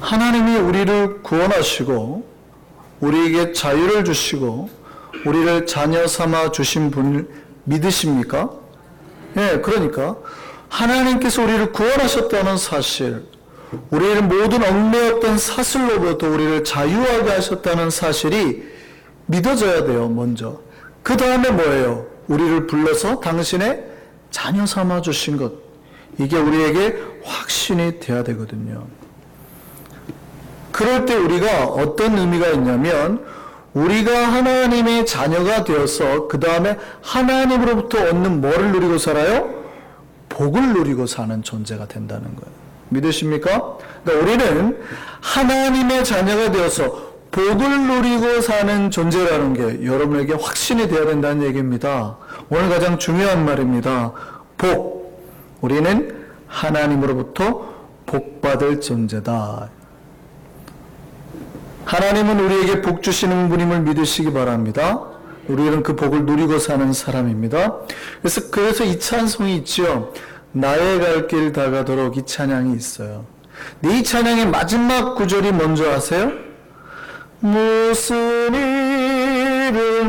하나님이 우리를 구원하시고 우리에게 자유를 주시고 우리를 자녀 삼아 주신 분을 믿으십니까? 예, 그러니까 하나님께서 우리를 구원하셨다는 사실, 우리를 모든 얽매였던 사슬로부터 우리를 자유하게 하셨다는 사실이 믿어져야 돼요, 먼저. 그 다음에 뭐예요? 우리를 불러서 당신의 자녀 삼아 주신 것. 이게 우리에게 확신이 돼야 되거든요. 그럴 때 우리가 어떤 의미가 있냐면, 우리가 하나님의 자녀가 되어서 그 다음에 하나님으로부터 얻는 뭐를 누리고 살아요? 복을 누리고 사는 존재가 된다는 거예요. 믿으십니까? 그러니까 우리는 하나님의 자녀가 되어서 복을 누리고 사는 존재라는 게 여러분에게 확신이 되어야 된다는 얘기입니다. 오늘 가장 중요한 말입니다. 복. 우리는 하나님으로부터 복받을 존재다. 하나님은 우리에게 복 주시는 분임을 믿으시기 바랍니다. 우리는 그 복을 누리고 사는 사람입니다. 그래서 이 찬송이 있죠. 나의 갈 길 다가도록 이 찬양이 있어요. 이 찬양의 마지막 구절이 뭔지 아세요? 무슨 일을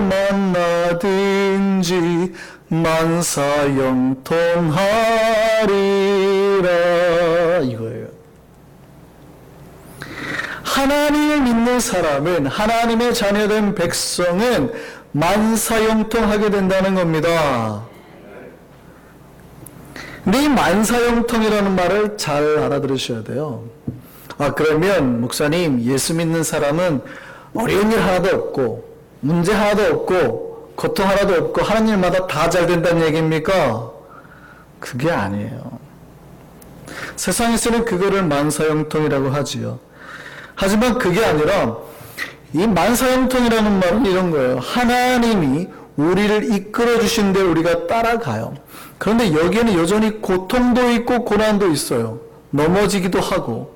만나든지 만사형통하리라, 이거예요. 하나님을 믿는 사람은, 하나님의 자녀된 백성은 만사형통하게 된다는 겁니다. 근데 이 만사형통이라는 말을 잘 알아들으셔야 돼요. 그러면 목사님, 예수 믿는 사람은 어려운 일 하나도 없고 문제 하나도 없고 고통 하나도 없고 하는 일마다 다 잘 된다는 얘기입니까? 그게 아니에요. 세상에서는 그거를 만사형통이라고 하지요. 하지만 그게 아니라 이 만사형통이라는 말은 이런 거예요. 하나님이 우리를 이끌어 주신 데 우리가 따라가요. 그런데 여기에는 여전히 고통도 있고 고난도 있어요. 넘어지기도 하고.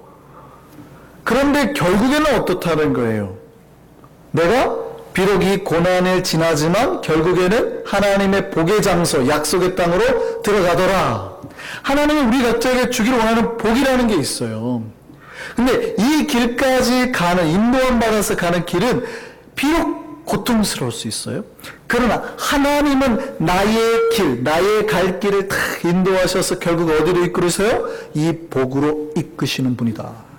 그런데 결국에는 어떻다는 거예요? 내가 비록 이 고난을 지나지만 결국에는 하나님의 복의 장소, 약속의 땅으로 들어가더라. 하나님이 우리 각자에게 주기를 원하는 복이라는 게 있어요. 근데 이 길까지 가는, 인도함 받아서 가는 길은 비록 고통스러울 수 있어요. 그러나 하나님은 나의 길, 나의 갈 길을 다 인도하셔서 결국 어디로 이끌으세요? 이 복으로 이끄시는 분이다.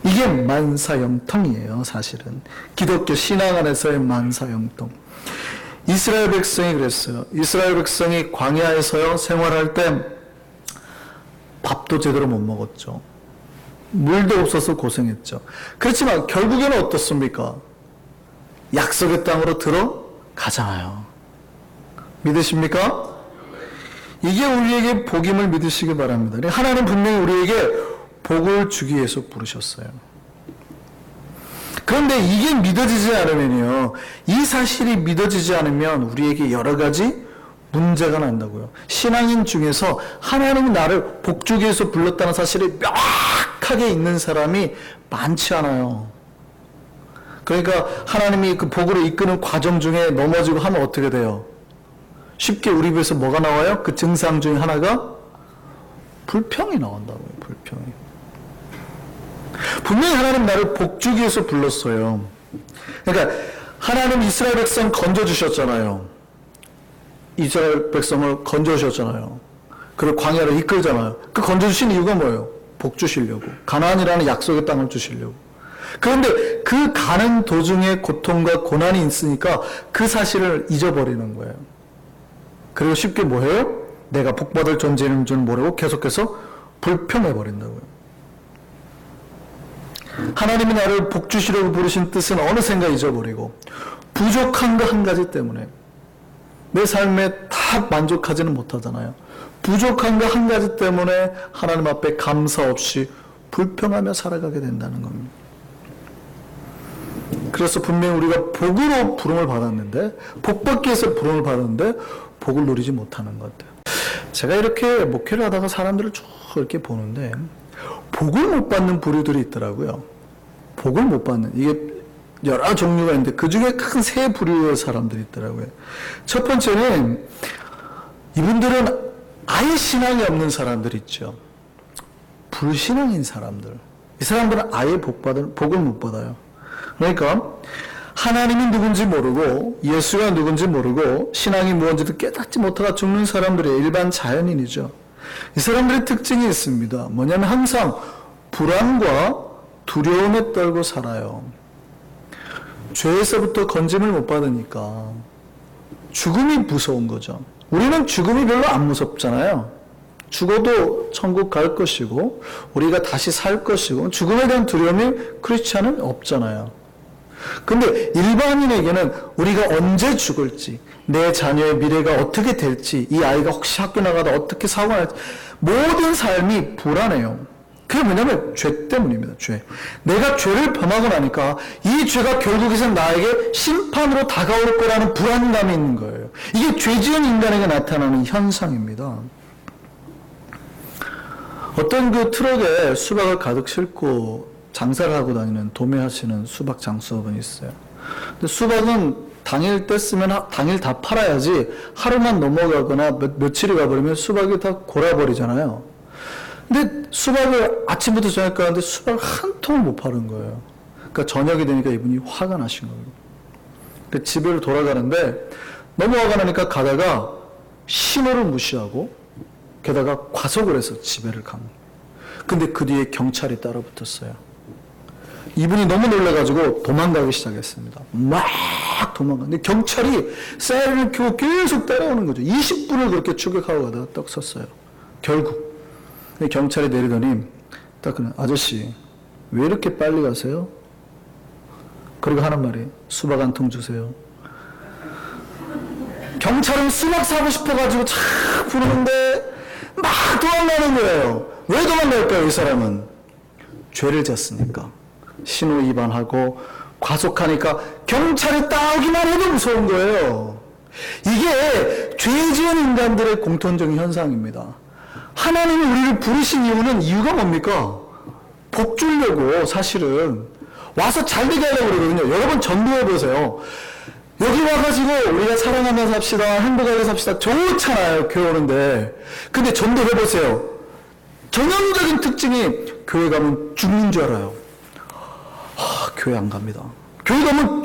이게 만사형통이에요, 사실은. 기독교 신앙 안에서의 만사형통. 이스라엘 백성이 그랬어요. 이스라엘 백성이 광야에서요, 생활할 때 밥도 제대로 못 먹었죠. 물도 없어서 고생했죠. 그렇지만 결국에는 어떻습니까? 약속의 땅으로 들어가잖아요. 믿으십니까? 이게 우리에게 복임을 믿으시기 바랍니다. 하나님 분명히 우리에게 복을 주기 위해서 부르셨어요. 그런데 이게 믿어지지 않으면요, 이 사실이 믿어지지 않으면 우리에게 여러 가지 문제가 난다고요. 신앙인 중에서 하나님이 나를 복 주기 위해서 불렀다는 사실이 명확하게 있는 사람이 많지 않아요. 그러니까 하나님이 그 복으로 이끄는 과정 중에 넘어지고 하면 어떻게 돼요? 쉽게 우리 입에서 뭐가 나와요? 그 증상 중에 하나가 불평이 나온다고요. 불평이. 분명히 하나님 나를 복 주기 위해서 불렀어요. 그러니까 하나님 이스라엘 백성 건져주셨잖아요. 이스라엘 백성을 건져주셨잖아요. 그리고 광야로 이끌잖아요. 그 건져주신 이유가 뭐예요? 복 주시려고. 가나안이라는 약속의 땅을 주시려고. 그런데 그 가는 도중에 고통과 고난이 있으니까 그 사실을 잊어버리는 거예요. 그리고 쉽게 뭐해요? 내가 복받을 존재인 줄 모르고 계속해서 불평해버린다고요. 하나님이 나를 복 주시려고 부르신 뜻은 어느샌가 잊어버리고 부족한 거 한 가지 때문에 내 삶에 다 만족하지는 못하잖아요. 부족한 거 한 가지 때문에 하나님 앞에 감사 없이 불평하며 살아가게 된다는 겁니다. 그래서 분명히 우리가 복으로 부름을 받았는데, 복받기 위해서 부름을 받았는데 복을 누리지 못하는 것 같아요. 제가 이렇게 목회를 하다가 사람들을 쭉 이렇게 보는데 복을 못 받는 부류들이 있더라고요. 복을 못 받는, 이게 여러 종류가 있는데 그 중에 큰 세 부류의 사람들이 있더라고요. 첫 번째는 이분들은 아예 신앙이 없는 사람들 있죠. 불신앙인 사람들. 이 사람들은 아예 복을 못 받아요. 그러니까 하나님이 누군지 모르고 예수가 누군지 모르고 신앙이 무엇인지도 깨닫지 못하다 죽는 사람들의 일반 자연인이죠. 이 사람들의 특징이 있습니다. 뭐냐면 항상 불안과 두려움에 떨고 살아요. 죄에서부터 건짐을 못 받으니까 죽음이 무서운 거죠. 우리는 죽음이 별로 안 무섭잖아요. 죽어도 천국 갈 것이고 우리가 다시 살 것이고 죽음에 대한 두려움이 크리스찬은 없잖아요. 근데 일반인에게는 우리가 언제 죽을지, 내 자녀의 미래가 어떻게 될지, 이 아이가 혹시 학교 나가다 어떻게 사고가 날지, 모든 삶이 불안해요. 그게 뭐냐면 죄 때문입니다. 죄. 내가 죄를 범하고 나니까 이 죄가 결국에는 나에게 심판으로 다가올 거라는 불안감이 있는 거예요. 이게 죄 지은 인간에게 나타나는 현상입니다. 어떤 그 트럭에 수박을 가득 싣고 장사를 하고 다니는 도매하시는 수박 장수업은 있어요. 근데 수박은 당일 뗐으면 당일 다 팔아야지 하루만 넘어가거나 며칠이 가버리면 수박이 다 골아버리잖아요. 근데 수박을 아침부터 저녁까지 하는데 수박을 한 통을 못 파는 거예요. 그러니까 저녁이 되니까 이분이 화가 나신 거예요. 그러니까 집으로 돌아가는데 너무 화가 나니까 가다가 신호를 무시하고 게다가 과속을 해서 집에를 간 거예요. 근데 그 뒤에 경찰이 따라 붙었어요. 이분이 너무 놀라가지고 도망가기 시작했습니다. 막 도망가는데 경찰이 사이렌을 켜고 계속 따라오는 거죠. 20분을 그렇게 추격하고 가다가 딱 섰어요. 결국 경찰이 내리더니 딱 그냥 아저씨 왜 이렇게 빨리 가세요? 그리고 하는 말이 수박 한 통 주세요. 경찰은 수박 사고 싶어가지고 착 부르는데 막 도망가는 거예요. 왜 도망갈까요? 이 사람은 죄를 졌으니까. 신호 위반하고 과속하니까 경찰이 따오기만 해도 무서운 거예요. 이게 죄 지은 인간들의 공통적인 현상입니다. 하나님이 우리를 부르신 이유가 뭡니까? 복 주려고 사실은 와서 잘 되게 하려고 그러거든요. 여러분 전도해 보세요. 여기 와가지고 우리가 사랑하면서 삽시다, 행복하게 삽시다 좋잖아요. 교회 오는데. 근데 전도해 보세요. 전형적인 특징이 교회 가면 죽는 줄 알아요. 교회 안 갑니다. 교회 가면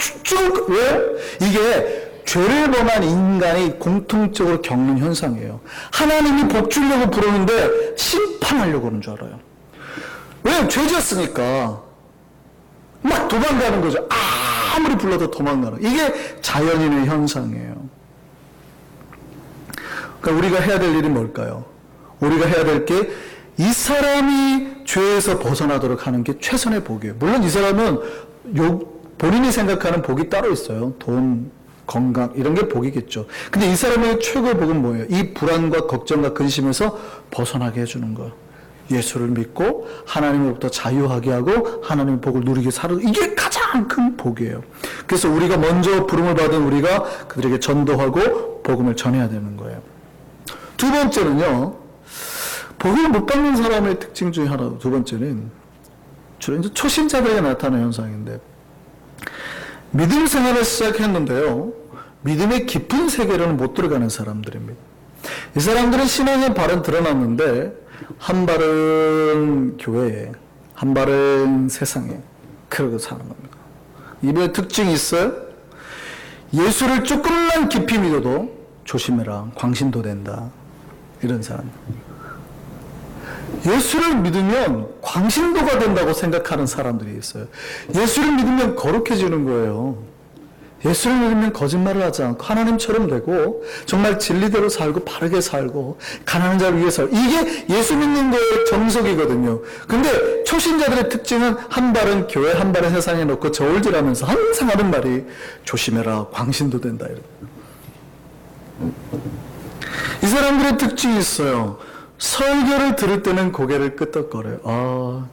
왜? 이게 죄를 범한 인간이 공통적으로 겪는 현상이에요. 하나님이 복 주려고 부르는데 심판하려고 하는 줄 알아요. 왜? 죄 지었으니까 막 도망가는 거죠. 아무리 불러도 도망가는. 이게 자연인의 현상이에요. 그러니까 우리가 해야 될 일이 뭘까요? 우리가 해야 될 게 이 사람이 죄에서 벗어나도록 하는 게 최선의 복이에요. 물론 이 사람은 본인이 생각하는 복이 따로 있어요. 돈, 건강 이런 게 복이겠죠. 근데 이 사람의 최고의 복은 뭐예요? 이 불안과 걱정과 근심에서 벗어나게 해주는 거예요. 예수를 믿고 하나님으로부터 자유하게 하고 하나님의 복을 누리게 살고 이게 가장 큰 복이에요. 그래서 우리가 먼저 부름을 받은 우리가 그들에게 전도하고 복음을 전해야 되는 거예요. 두 번째는요. 복음을 못 받는 사람의 특징 중에 하나, 두 번째는 주로 이제 초신자들에게 나타나는 현상인데 믿음 생활을 시작했는데요. 믿음의 깊은 세계로는 못 들어가는 사람들입니다. 이 사람들은 신앙의 발은 드러났는데 한 발은 교회에, 한 발은 세상에 그러고 사는 겁니다. 이분의 특징이 있어요. 예수를 조금만 깊이 믿어도 조심해라, 광신도 된다. 이런 사람. 예수를 믿으면 광신도가 된다고 생각하는 사람들이 있어요. 예수를 믿으면 거룩해지는 거예요. 예수를 믿으면 거짓말을 하지 않고 하나님처럼 되고 정말 진리대로 살고 바르게 살고 가난한 자를 위해 살고 이게 예수 믿는 거의 정석이거든요. 근데 초신자들의 특징은 한 발은 교회 한 발은 세상에 놓고 저울질하면서 항상 하는 말이 조심해라, 광신도 된다. 이 사람들의 특징이 있어요. 설교를 들을 때는 고개를 끄덕거려요.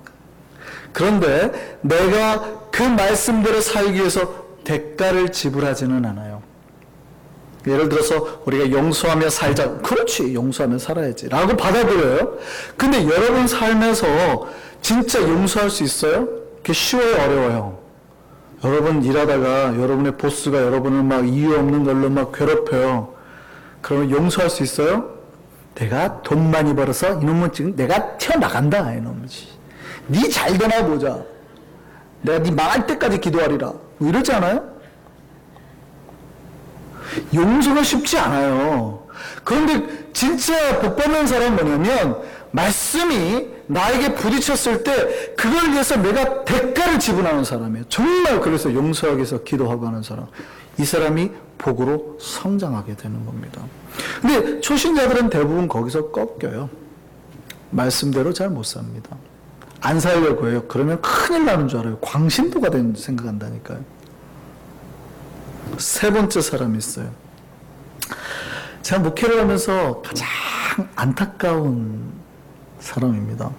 그런데 내가 그 말씀대로 살기 위해서 대가를 지불하지는 않아요. 예를 들어서 우리가 용서하며 살자. 그렇지, 용서하며 살아야지 라고 받아들여요. 근데 여러분 삶에서 진짜 용서할 수 있어요? 그게 쉬워요, 어려워요? 여러분 일하다가 여러분의 보스가 여러분을 막 이유 없는 걸로 막 괴롭혀요. 그러면 용서할 수 있어요? 내가 돈 많이 벌어서 이놈은 지금 내가 튀어나간다, 이놈이지. 네 잘 되나 보자. 내가 네 망할 때까지 기도하리라. 뭐 이러지 않아요? 용서가 쉽지 않아요. 그런데 진짜 복 받는 사람은 뭐냐면 말씀이 나에게 부딪혔을 때 그걸 위해서 내가 대가를 지불하는 사람이에요. 정말 그래서 용서하기 위해서 기도하고 하는 사람. 이 사람이 복으로 성장하게 되는 겁니다. 근데 초신자들은 대부분 거기서 꺾여요. 말씀대로 잘 못 삽니다. 안 살려고 해요. 그러면 큰일 나는 줄 알아요. 광신도가 된 생각한다니까요. 세 번째 사람이 있어요. 제가 목회를 하면서 가장 안타까운 사람입니다.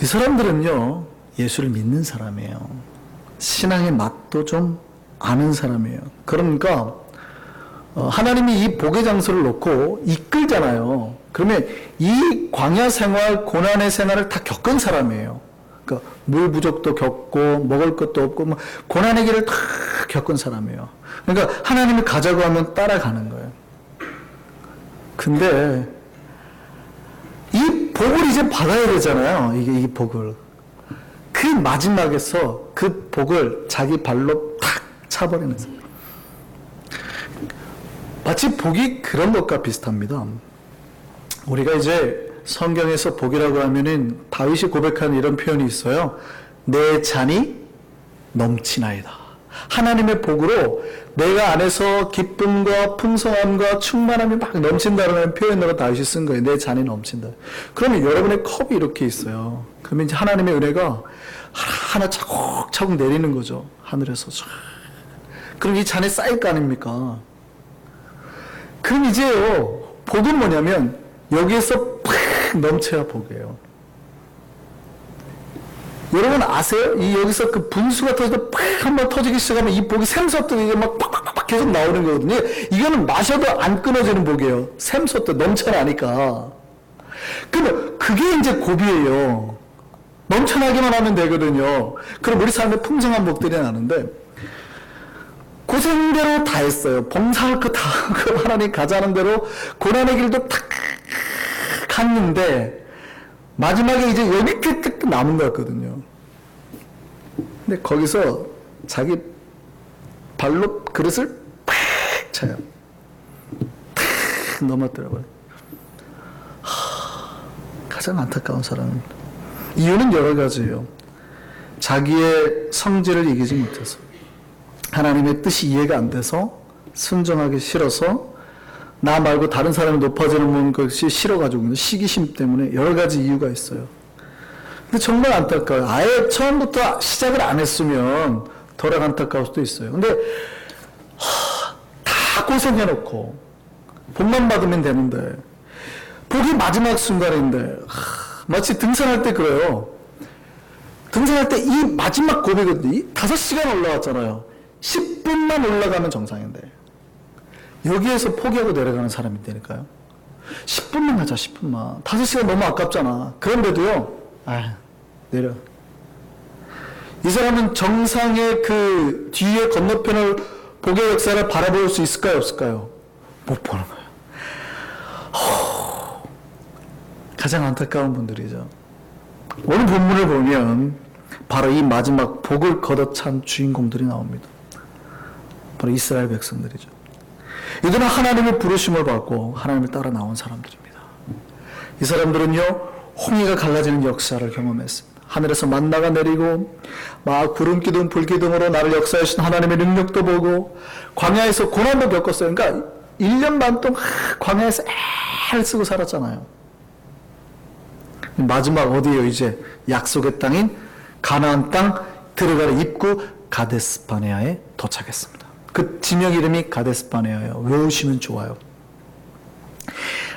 이 사람들은요, 예수를 믿는 사람이에요. 신앙의 맛도 좀 아는 사람이에요. 그러니까 하나님이 이 복의 장소를 놓고 이끌잖아요. 그러면 이 광야 생활, 고난의 생활을 다 겪은 사람이에요. 그러니까 물 부족도 겪고 먹을 것도 없고 뭐 고난의 길을 다 겪은 사람이에요. 그러니까 하나님이 가자고 하면 따라가는 거예요. 근데 이 복을 이제 받아야 되잖아요. 이 복을. 그 마지막에서 그 복을 자기 발로 탁 차버리는 사람. 마치 복이 그런 것과 비슷합니다. 우리가 이제 성경에서 복이라고 하면은 다윗이 고백하는 이런 표현이 있어요. 내 잔이 넘치나이다. 하나님의 복으로 내가 안에서 기쁨과 풍성함과 충만함이 막 넘친다는 표현으로 다윗이 쓴 거예요. 내 잔이 넘친다. 그러면 여러분의 컵이 이렇게 있어요. 그러면 이제 하나님의 은혜가 하나 차곡차곡 내리는 거죠. 하늘에서. 그럼 이 잔에 쌓일 거 아닙니까? 그럼 이제요, 복은 뭐냐면 여기에서 팍 넘쳐야 복이에요. 여러분 아세요? 여기서 그 분수가 터져서 팍 한번 터지기 시작하면 이 복이 샘솟듯 이게 막 팍팍팍 계속 나오는 거거든요. 이거는 마셔도 안 끊어지는 복이에요. 샘솟듯 넘쳐나니까. 그럼 그게 이제 고비예요. 넘쳐나기만 하면 되거든요. 그럼 우리 삶에 풍성한 복들이 나는데 고생대로 다 했어요. 봉사할 거 다 하고 하나님 가자는 대로 고난의 길도 탁 갔는데 마지막에 이제 여기 딱 남은 것 같거든요. 근데 거기서 자기 발로 그릇을 팍 차요. 탁 넘어뜨려버려요. 가장 안타까운 사람입니다. 이유는 여러 가지예요. 자기의 성질을 이기지 못해서, 하나님의 뜻이 이해가 안 돼서, 순종하기 싫어서, 나 말고 다른 사람이 높아지는 것이 싫어가지고, 시기심 때문에 여러 가지 이유가 있어요. 근데 정말 안타까워요. 아예 처음부터 시작을 안 했으면 덜 안타까울 수도 있어요. 근데 다 고생해놓고 복만 받으면 되는데 복이 마지막 순간인데 마치 등산할 때 그래요. 등산할 때 이 마지막 고비거든요. 5시간 올라왔잖아요. 10분만 올라가면 정상인데 여기에서 포기하고 내려가는 사람이 되니까요. 10분만 가자, 10분만. 5시간 너무 아깝잖아. 그런데도요, 내려. 이 사람은 정상의 그 뒤에 건너편을 복의 역사를 바라볼 수 있을까요, 없을까요? 못 보는 거예요. 가장 안타까운 분들이죠. 오늘 본문을 보면 바로 이 마지막 복을 걷어찬 주인공들이 나옵니다. 바로 이스라엘 백성들이죠. 이들은 하나님의 부르심을 받고 하나님을 따라 나온 사람들입니다. 이 사람들은요, 홍해가 갈라지는 역사를 경험했습니다. 하늘에서 만나가 내리고 막 구름 기둥 불 기둥으로 나를 역사하신 하나님의 능력도 보고 광야에서 고난도 겪었어요. 그러니까 1년 반 동안 광야에서 애를 쓰고 살았잖아요. 마지막 어디에요? 이제 약속의 땅인 가나안 땅 들어가는 입구 가데스바네아에 도착했습니다. 그 지명 이름이 가데스바네아예요. 외우시면 좋아요.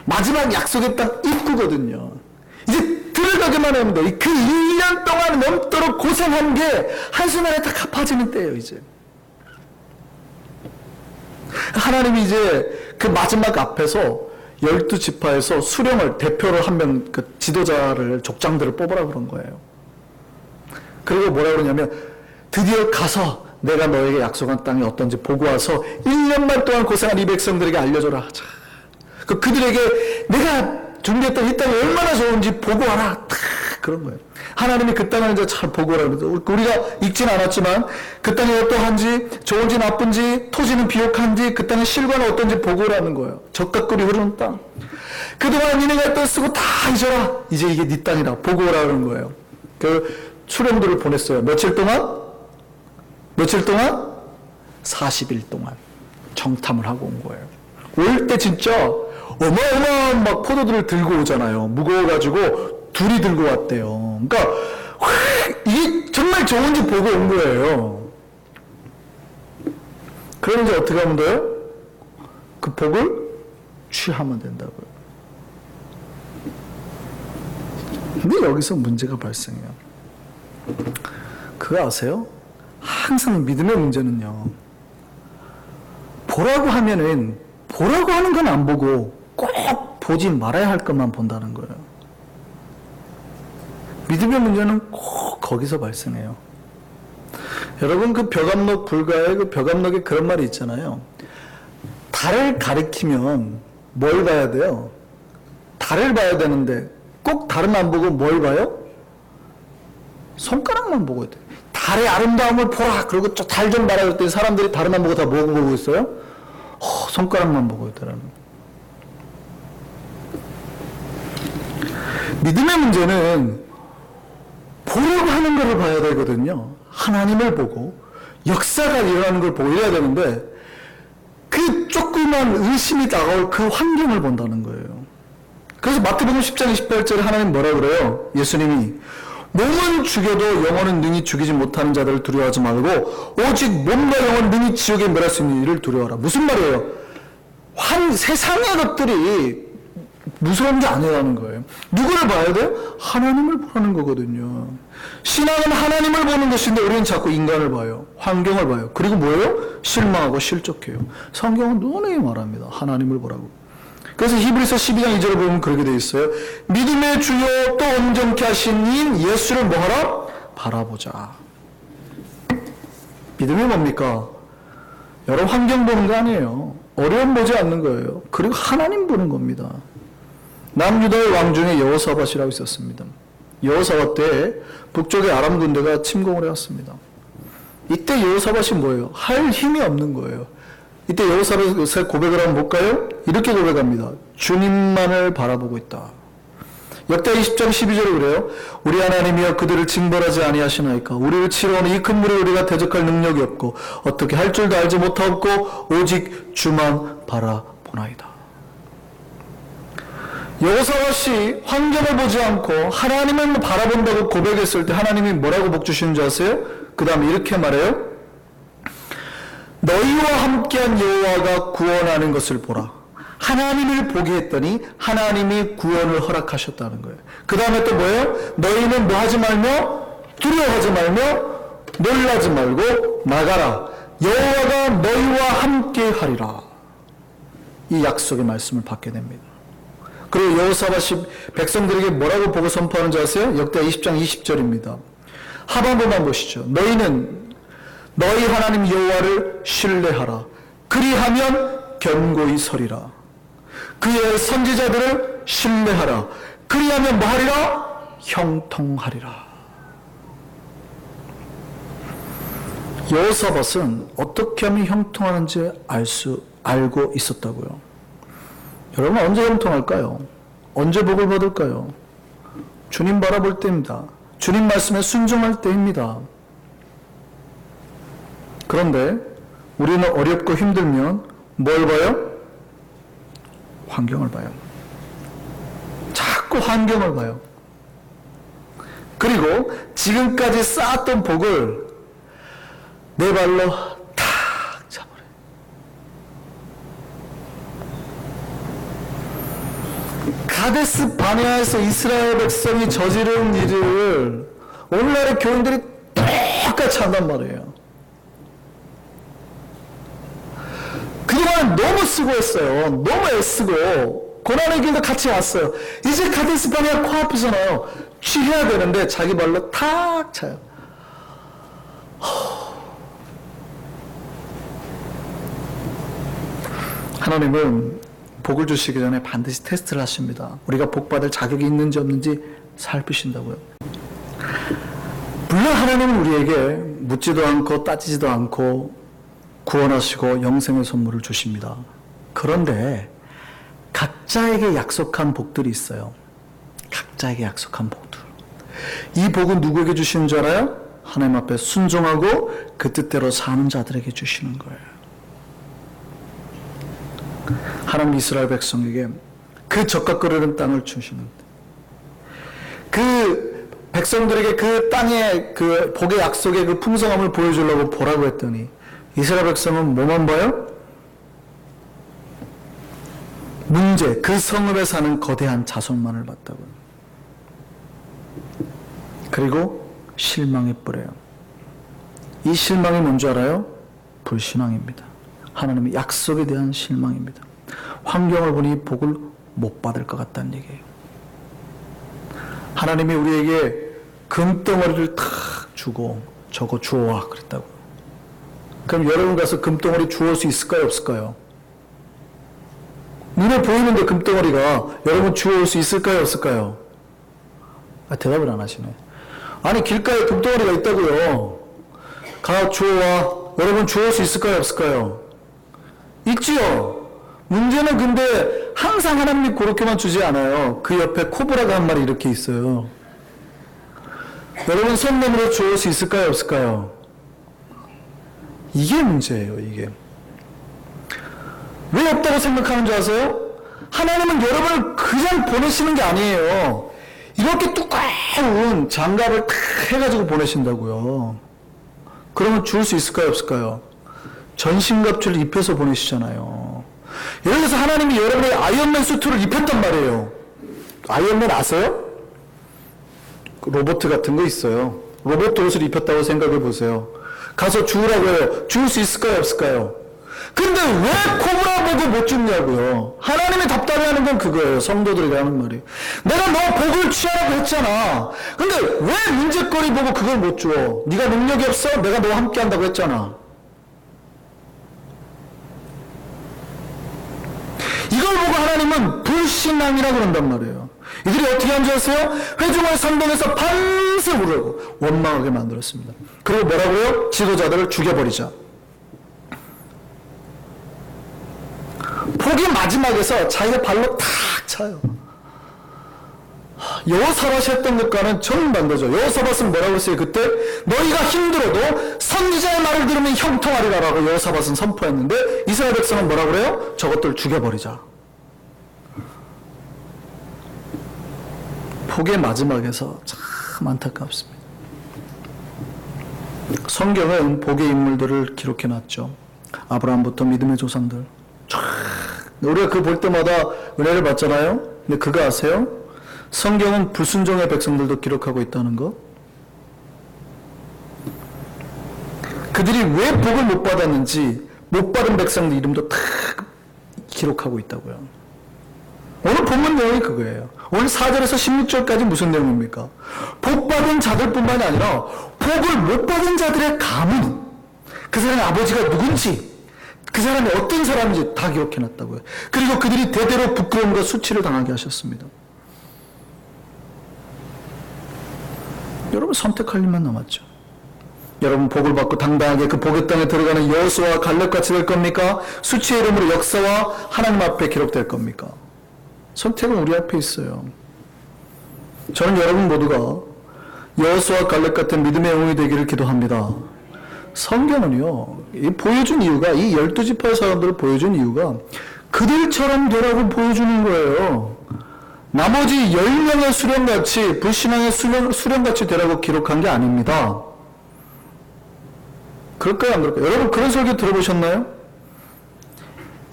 마지막 약속의 땅 입구거든요. 이제 들어가기만 하면 돼. 그 1년 동안 넘도록 고생한 게 한순간에 다 갚아지는 때예요, 이제. 하나님이 이제 그 마지막 앞에서 12지파에서 수령을, 대표를 한 명, 그 지도자를, 족장들을 뽑으라 그런 거예요. 그리고 뭐라 그러냐면, 드디어 가서 내가 너에게 약속한 땅이 어떤지 보고 와서 1년만 동안 고생한 이 백성들에게 알려줘라. 그들에게 내가 준비했던 이 땅이 얼마나 좋은지 보고 와라. 탁 그런 거예요. 하나님이 그 땅을 이제 잘 보고 오라고. 우리가 읽진 않았지만 그 땅이 어떠한지, 좋은지 나쁜지, 토지는 비옥한지, 그 땅의 실과는 어떤지 보고 오라는 거예요. 적과 꿀이 흐르는 땅. 그동안 니네가 또 쓰고 다 잊어라. 이제 이게 네 땅이다. 보고 오라는 거예요. 그 수령들을 보냈어요. 며칠 동안? 40일 동안 정탐을 하고 온 거예요. 올 때 진짜 어마어마한 막 포도들을 들고 오잖아요. 무거워가지고 둘이 들고 왔대요. 그러니까 이게 정말 좋은지 보고 온 거예요. 그럼 이제 어떻게 하면 돼요? 그 복을 취하면 된다고요. 근데 여기서 문제가 발생해요. 그거 아세요? 항상 믿음의 문제는요, 보라고 하면은 보라고 하는 건 안 보고 꼭 보지 말아야 할 것만 본다는 거예요. 믿음의 문제는 꼭 거기서 발생해요. 여러분, 그 벽암록 불가의 그 벽암록에 그런 말이 있잖아요. 달을 가리키면 뭘 봐야 돼요? 달을 봐야 되는데 꼭 달은 안 보고 뭘 봐요? 손가락만 보고 돼요. 달의 아름다움을 보라. 그리고 달 좀 봐라. 그랬더니 사람들이 다른만 보고 다 뭐고 보고 있어요? 손가락만 보고 있더라는 거예요. 믿음의 문제는 보려고 하는 것을 봐야 되거든요. 하나님을 보고 역사가 일어나는 걸 보고 이래야 되는데 그 조그만 의심이 다가올 그 환경을 본다는 거예요. 그래서 마태복음 10장 28절에 하나님 뭐라 그래요? 예수님이 몸은 죽여도 영혼은 능히 죽이지 못하는 자들을 두려워하지 말고 오직 몸과 영혼 능히 지옥에 멸할 수 있는 일을 두려워하라. 무슨 말이에요? 세상의 것들이 무서운 게 아니라는 거예요. 누구를 봐야 돼요? 하나님을 보라는 거거든요. 신앙은 하나님을 보는 것인데 우리는 자꾸 인간을 봐요. 환경을 봐요. 그리고 뭐예요? 실망하고 실족해요. 성경은 누누이 말합니다. 하나님을 보라고. 그래서 히브리서 12장 2절에 보면 그렇게 되어 있어요. 믿음의 주요 또 온전케 하신 인 예수를 뭐하라? 바라보자. 믿음이 뭡니까? 여러 환경 보는 거 아니에요. 어려움 보지 않는 거예요. 그리고 하나님 보는 겁니다. 남유다의 왕 중에 여호사밧이라고 있었습니다. 여호사밧 때 북쪽의 아람 군대가 침공을 해왔습니다. 이때 여호사밧이 뭐예요? 할 힘이 없는 거예요. 이때 여호사밧의 고백을 하면 뭘까요? 이렇게 고백합니다. 주님만을 바라보고 있다. 역대 20장 12절에 그래요. 우리 하나님이여 그들을 징벌하지 아니하시나이까. 우리를 치러오는 이 큰 물에 우리가 대적할 능력이 없고 어떻게 할 줄도 알지 못하고 오직 주만 바라보나이다. 여호사밧이 환경을 보지 않고 하나님을 바라본다고 고백했을 때 하나님이 뭐라고 복 주시는 줄 아세요? 그 다음에 이렇게 말해요. 너희와 함께한 여호와가 구원하는 것을 보라. 하나님을 보게 했더니 하나님이 구원을 허락하셨다는 거예요. 그 다음에 또 뭐예요? 너희는 뭐 하지 말며 두려워하지 말며 놀라지 말고 나가라. 여호와가 너희와 함께 하리라. 이 약속의 말씀을 받게 됩니다. 그리고 여호사밧이 백성들에게 뭐라고 보고 선포하는지 아세요? 역대 20장 20절입니다. 하반부만 보시죠. 너희는 너희 하나님 여호와를 신뢰하라. 그리하면 견고히 서리라. 그의 선지자들을 신뢰하라. 그리하면 뭐 하리라? 형통하리라. 여호사밧은 어떻게 하면 형통하는지 알고 있었다고요. 여러분 언제 형통할까요? 언제 복을 받을까요? 주님 바라볼 때입니다. 주님 말씀에 순종할 때입니다. 그런데 우리는 어렵고 힘들면 뭘 봐요? 환경을 봐요. 자꾸 환경을 봐요. 그리고 지금까지 쌓았던 복을 내 발로 탁 차버려요. 가데스 바네아에서 이스라엘 백성이 저지른 일을 오늘날의 교인들이 똑같이 한단 말이에요. 그동안 너무 수고했어요. 너무 애쓰고 고난의 길도 같이 왔어요. 이제 가데스 바네아 코앞이잖아요. 취해야 되는데 자기 발로 탁 차요. 하나님은 복을 주시기 전에 반드시 테스트를 하십니다. 우리가 복 받을 자격이 있는지 없는지 살피신다고요. 물론 하나님은 우리에게 묻지도 않고 따지지도 않고 구원하시고 영생의 선물을 주십니다. 그런데 각자에게 약속한 복들이 있어요. 각자에게 약속한 복들. 이 복은 누구에게 주시는 줄 알아요? 하나님 앞에 순종하고 그 뜻대로 사는 자들에게 주시는 거예요. 하나님 이스라엘 백성에게 그 젖과 끓는 땅을 주시는데, 그 백성들에게 그 땅의 그 복의 약속의 그 풍성함을 보여주려고 보라고 했더니 이스라엘 백성은 뭐만 봐요? 문제, 그 성읍에 사는 거대한 자손만을 봤다고요. 그리고 실망에 뿌려요. 이 실망이 뭔지 알아요? 불신앙입니다. 하나님의 약속에 대한 실망입니다. 환경을 보니 복을 못 받을 것 같다는 얘기예요. 하나님이 우리에게 금덩어리를 탁 주고 저거 주워와 그랬다고. 그럼 여러분 가서 금덩어리 주워올 수 있을까요? 없을까요? 눈에 보이는데 금덩어리가 여러분 주워올 수 있을까요? 없을까요? 대답을 안 하시네. 아니 길가에 금덩어리가 있다고요. 가 주워와. 여러분 주워올 수 있을까요? 없을까요? 있지요. 문제는 근데 항상 하나님이 그렇게만 주지 않아요. 그 옆에 코브라가 한 마리 이렇게 있어요. 여러분 손 내밀어 주워올 수 있을까요? 없을까요? 이게 문제예요. 이게 왜 없다고 생각하는 줄 아세요? 하나님은 여러분을 그냥 보내시는 게 아니에요. 이렇게 두꺼운 장갑을 탁 해가지고 보내신다고요. 그러면 주울 수 있을까요? 없을까요? 전신갑주를 입혀서 보내시잖아요. 예를 들어서 하나님이 여러분의 아이언맨 수트를 입혔단 말이에요. 아이언맨 아세요? 로봇 같은 거 있어요. 로봇 옷을 입혔다고 생각해 보세요. 가서 주우라고 해요. 주울 수 있을까요? 없을까요? 근데 왜 코브라 보고 못 줍냐고요. 하나님이 답답해하는 건 그거예요. 성도들에게 하는 말이. 내가 너 복을 취하라고 했잖아. 근데 왜 문제거리 보고 그걸 못 줘? 네가 능력이 없어? 내가 너와 함께 한다고 했잖아. 이걸 보고 하나님은 불신앙이라고 그런단 말이에요. 이들이 어떻게 한 줄 아세요? 회중을 선동해서 밤새 울고 원망하게 만들었습니다. 그리고 뭐라고요? 지도자들을 죽여버리자. 복이 마지막에서 자기가 발로 탁 차요. 여호사밧이 했던 것과는 정반대죠. 여호사밧은 뭐라고 했어요? 그때 너희가 힘들어도 선지자의 말을 들으면 형통하리라라고 여호사밧은 선포했는데 이스라엘 백성은 뭐라고 그래요? 저것들 죽여버리자. 복의 마지막에서 참 안타깝습니다. 성경은 복의 인물들을 기록해놨죠. 아브라함부터 믿음의 조상들. 우리가 그거 볼 때마다 은혜를 받잖아요. 근데 그거 아세요? 성경은 불순종의 백성들도 기록하고 있다는 거. 그들이 왜 복을 못 받았는지 못 받은 백성들 이름도 다 기록하고 있다고요. 오늘 본문 내용이 그거예요. 오늘 4절에서 16절까지 무슨 내용입니까? 복 받은 자들뿐만이 아니라 복을 못 받은 자들의 가문, 그 사람의 아버지가 누군지, 그 사람이 어떤 사람인지 다 기록해놨다고요. 그리고 그들이 대대로 부끄러움과 수치를 당하게 하셨습니다. 여러분 선택할 일만 남았죠. 여러분 복을 받고 당당하게 그 복의 땅에 들어가는 여호수아와 갈렙같이 될 겁니까? 수치의 이름으로 역사와 하나님 앞에 기록될 겁니까? 선택은 우리 앞에 있어요. 저는 여러분 모두가 여호수아와 갈렙 같은 믿음의 영웅이 되기를 기도합니다. 성경은요, 보여준 이유가, 이 12지파의 사람들을 보여준 이유가 그들처럼 되라고 보여주는 거예요. 나머지 10명의 수령같이, 불신앙의 수령같이 되라고 기록한 게 아닙니다. 그럴까요, 안 그럴까요? 여러분 그런 설교 들어보셨나요?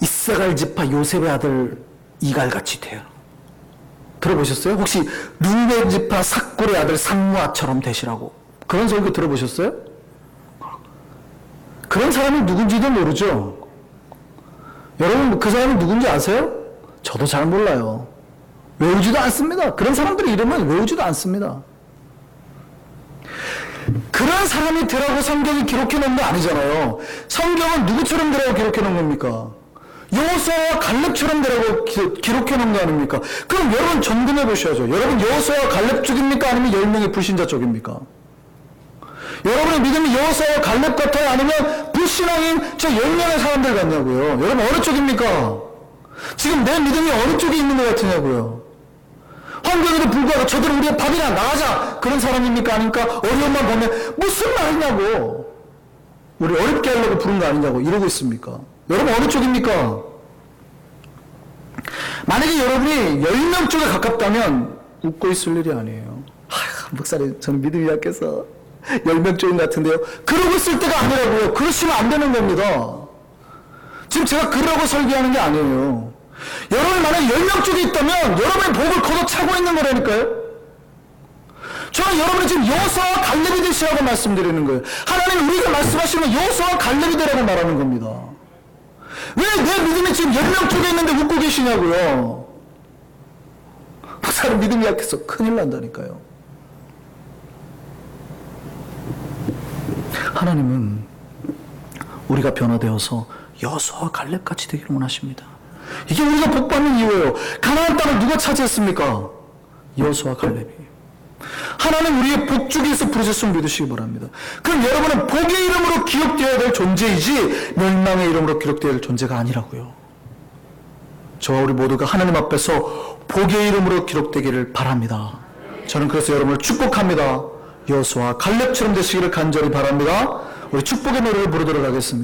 이사갈 지파 요셉의 아들 이갈같이 돼요. 들어보셨어요? 혹시 르벤 지파 삭굴의 아들 상무아처럼 되시라고 그런 설교 들어보셨어요? 그런 사람이 누군지도 모르죠. 여러분 그 사람이 누군지 아세요? 저도 잘 몰라요. 외우지도 않습니다. 그런 사람들의 이름은 외우지도 않습니다. 그런 사람이 되라고 성경이 기록해 놓은 게 아니잖아요. 성경은 누구처럼 되라고 기록해 놓은 겁니까? 여호수아와 갈렙처럼 되라고 기록해 놓은 거 아닙니까? 그럼 여러분 점검해 보셔야죠. 여러분 여호수아와 갈렙 쪽입니까? 아니면 10명의 불신자 쪽입니까? 여러분의 믿음이 여호수아와 갈렙 같아요? 아니면 불신앙인 저 10명의 사람들 같냐고요? 여러분 어느 쪽입니까? 지금 내 믿음이 어느 쪽에 있는 것 같으냐고요? 환경에도 불구하고 저들은 우리의 밥이나 나가자 그런 사람입니까? 아닙니까? 어려움만 보면 무슨 말이냐고, 우리 어렵게 하려고 부른 거 아니냐고 이러고 있습니까? 여러분 어느 쪽입니까? 만약에 여러분이 10명 쪽에 가깝다면 웃고 있을 일이 아니에요. 목사님 저는 믿음이 약해서 10명 쪽인 것 같은데요. 그러고 있을 때가 아니라고요. 그러시면 안 되는 겁니다. 지금 제가 그러라고 설교하는 게 아니에요. 여러분이 만약에 10명 쪽에 있다면 여러분의 복을 걷어차고 있는 거라니까요. 저는 여러분이 지금 여호수아와 갈렙이 되시라고 말씀드리는 거예요. 하나님 우리가 말씀하시는 여호수아와 갈렙이 되라고 말하는 겁니다. 왜 내 믿음이 지금 10명 쪽에 있는데 웃고 계시냐고요. 목사님 믿음이 약해서 큰일 난다니까요. 하나님은 우리가 변화되어서 여호수아와 갈렙같이 되기를 원하십니다. 이게 우리가 복받는 이유예요. 가나안 땅을 누가 차지했습니까? 여호수아와 갈렙이. 하나님 우리의 복주기 위해서 부르셨음을 믿으시기 바랍니다. 그럼 여러분은 복의 이름으로 기록되어야 될 존재이지 멸망의 이름으로 기록되어야 될 존재가 아니라고요. 저와 우리 모두가 하나님 앞에서 복의 이름으로 기록되기를 바랍니다. 저는 그래서 여러분을 축복합니다. 여호수아 갈렙처럼 되시기를 간절히 바랍니다. 우리 축복의 노래를 부르도록 하겠습니다.